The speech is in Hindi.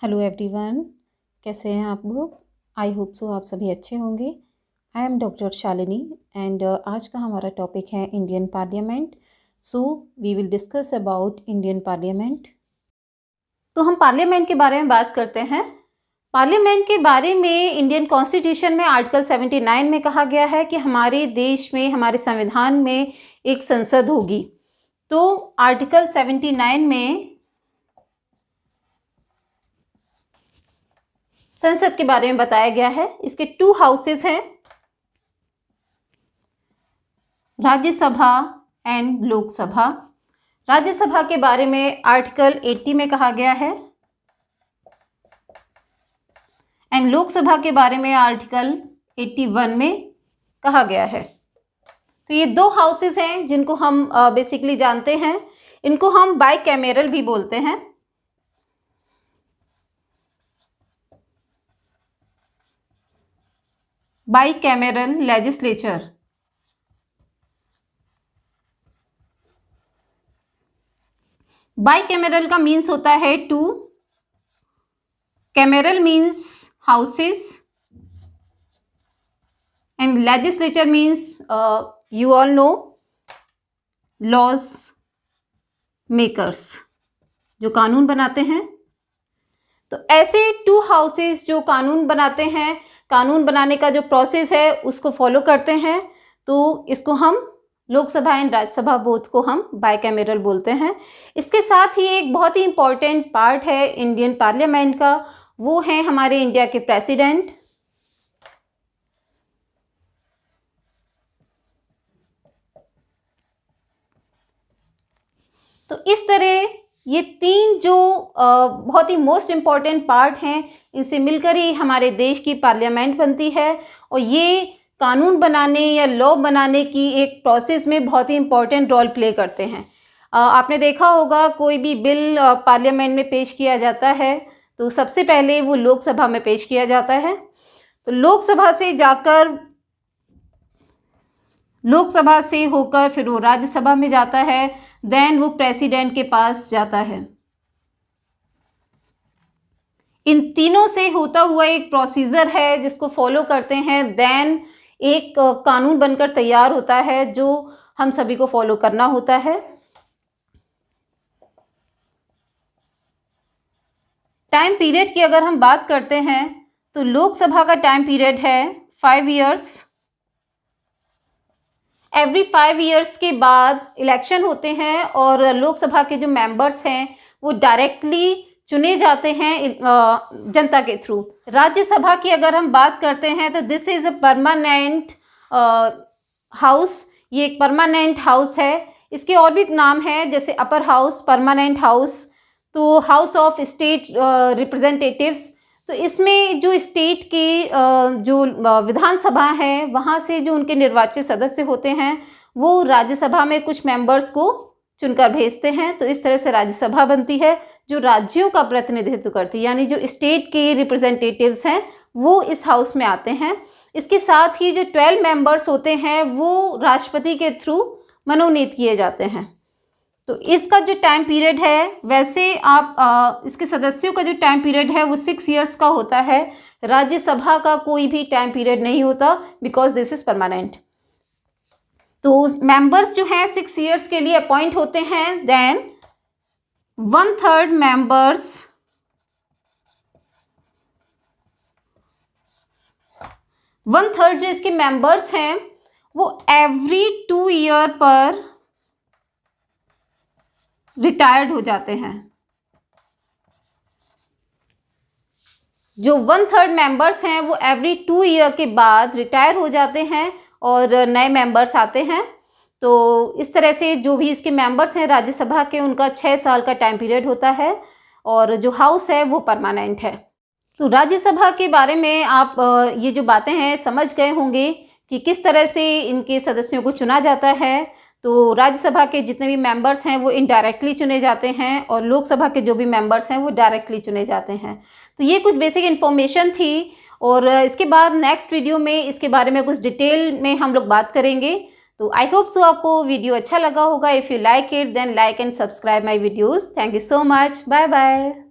हेलो एवरीवन, कैसे हैं आप लोग। आई होप सो आप सभी अच्छे होंगे। I am doctor Shalini and आज का हमारा टॉपिक है Indian parliament. So we will discuss about Indian parliament. तो हम पार्लियामेंट के बारे में बात करते हैं। पार्लियामेंट के बारे में इंडियन कॉन्स्टिट्यूशन में आर्टिकल 79 में कहा गया है कि हमारे देश में, हमारे संविधान में एक संसद होगी। तो आर्टिकल 79 में संसद के बारे में बताया गया है। इसके 2 हाउसेस हैं, राज्यसभा एंड लोकसभा। राज्यसभा के बारे में आर्टिकल 80 में कहा गया है एंड लोकसभा के बारे में आर्टिकल 81 में कहा गया है। तो ये 2 हाउसेस हैं जिनको हम बेसिकली जानते हैं। इनको हम बाइकैमेरल भी बोलते हैं। बाइकैमेरल लेजिस्लेचर। बाइकैमेरल का मीन्स होता है 2, cameral means houses and legislature means you all know laws makers, जो कानून बनाते हैं। तो ऐसे 2 हाउसेस जो कानून बनाते हैं, कानून बनाने का जो प्रोसेस है उसको फॉलो करते हैं। तो इसको हम लोकसभा एंड राज्यसभा बोथ को हम बाइकैमेरल बोलते हैं। इसके साथ ही एक बहुत ही इम्पॉर्टेंट पार्ट है इंडियन पार्लियामेंट का, वो है हमारे इंडिया के प्रेसिडेंट। तो इस तरह ये 3 जो बहुत ही मोस्ट इम्पॉर्टेंट पार्ट हैं, इनसे मिलकर ही हमारे देश की पार्लियामेंट बनती है और ये कानून बनाने या लॉ बनाने की एक प्रोसेस में बहुत ही इम्पॉर्टेंट रोल प्ले करते हैं। आपने देखा होगा कोई भी बिल पार्लियामेंट में पेश किया जाता है तो सबसे पहले वो लोकसभा में पेश किया जाता है। तो लोकसभा से होकर फिर वो राज्यसभा में जाता है, देन वो प्रेसिडेंट के पास जाता है। इन तीनों से होता हुआ एक प्रोसीजर है जिसको फॉलो करते हैं, देन एक कानून बनकर तैयार होता है जो हम सभी को फॉलो करना होता है। टाइम पीरियड की अगर हम बात करते हैं तो लोकसभा का टाइम पीरियड है 5 इयर्स। एवरी 5 इयर्स के बाद इलेक्शन होते हैं और लोकसभा के जो मेंबर्स हैं वो डायरेक्टली चुने जाते हैं जनता के थ्रू। राज्यसभा की अगर हम बात करते हैं तो this is a permanent house. ये एक परमानेंट हाउस है। इसके और भी नाम हैं जैसे अपर हाउस, परमानेंट हाउस, तो हाउस ऑफ स्टेट रिप्रेजेंटेटिव्स। तो इसमें जो स्टेट के जो विधानसभा है वहाँ से जो उनके निर्वाचित सदस्य होते हैं वो राज्यसभा में कुछ मेंबर्स को चुनकर भेजते हैं। तो इस तरह से राज्यसभा बनती है जो राज्यों का प्रतिनिधित्व करती है, यानी जो स्टेट के रिप्रेजेंटेटिव्स हैं वो इस हाउस में आते हैं। इसके साथ ही जो 12 मेंबर्स होते हैं वो राष्ट्रपति के थ्रू मनोनीत किए जाते हैं। तो इसका जो टाइम पीरियड है, वैसे आप इसके सदस्यों का जो टाइम पीरियड है वो 6 इयर्स का होता है। राज्यसभा का कोई भी टाइम पीरियड नहीं होता बिकॉज दिस इज परमानेंट। तो मेंबर्स जो हैं 6 इयर्स के लिए अपॉइंट होते हैं। देन 1/3 मेंबर्स जो इसके मेंबर्स हैं वो एवरी 2 ईयर पर रिटायर्ड हो जाते हैं। जो 1/3 मेंबर्स हैं वो एवरी 2 ईयर के बाद रिटायर हो जाते हैं और नए मेंबर्स आते हैं। तो इस तरह से जो भी इसके मेंबर्स हैं राज्यसभा के, उनका 6 साल का टाइम पीरियड होता है और जो हाउस है वो परमानेंट है। तो राज्यसभा के बारे में आप ये जो बातें हैं समझ गए होंगे कि किस तरह से इनके सदस्यों को चुना जाता है। तो राज्यसभा के जितने भी मेंबर्स हैं वो इनडायरेक्टली चुने जाते हैं और लोकसभा के जो भी मेंबर्स हैं वो डायरेक्टली चुने जाते हैं। तो ये कुछ बेसिक इन्फॉर्मेशन थी और इसके बाद नेक्स्ट वीडियो में इसके बारे में कुछ डिटेल में हम लोग बात करेंगे। तो आई होप सो आपको वीडियो अच्छा लगा होगा। If you like it then like and subscribe my videos. Thank you so much. Bye bye.